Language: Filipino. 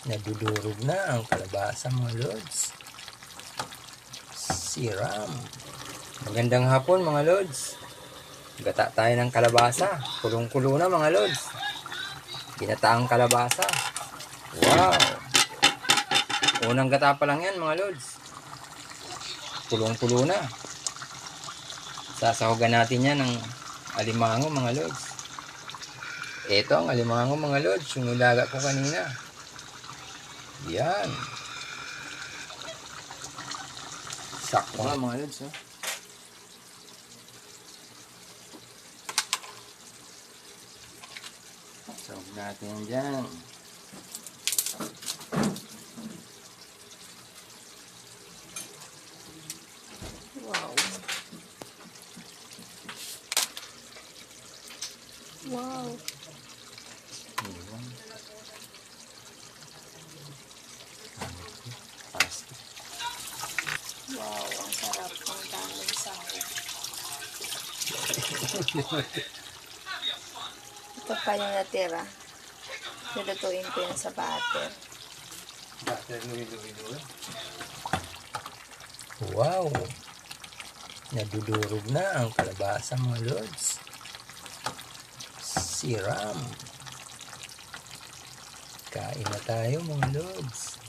Nadudurog na ang kalabasa mga lods. Siram. Magandang hapon mga lods. Gata tayo ng kalabasa. Kulong-kulo na mga lods. Ginataang kalabasa. Wow. Unang gata pa lang yan mga lods. Kulong-kulo na. Sasahugan natin yan ng alimango mga lods. Ito ang alimango mga lods. Yung nilaga ko kanina. Yan. Sakto nga mga lods. Oh. Sahog natin yan dyan. Wow. Wow. Wow, ang sarap ng daming sahog. Ito pa yung natira. Lulutuin ko yun sa butter. Wow. Nadudurog na ang kalabasa mga lods. Siram. Kain na tayo mga lods.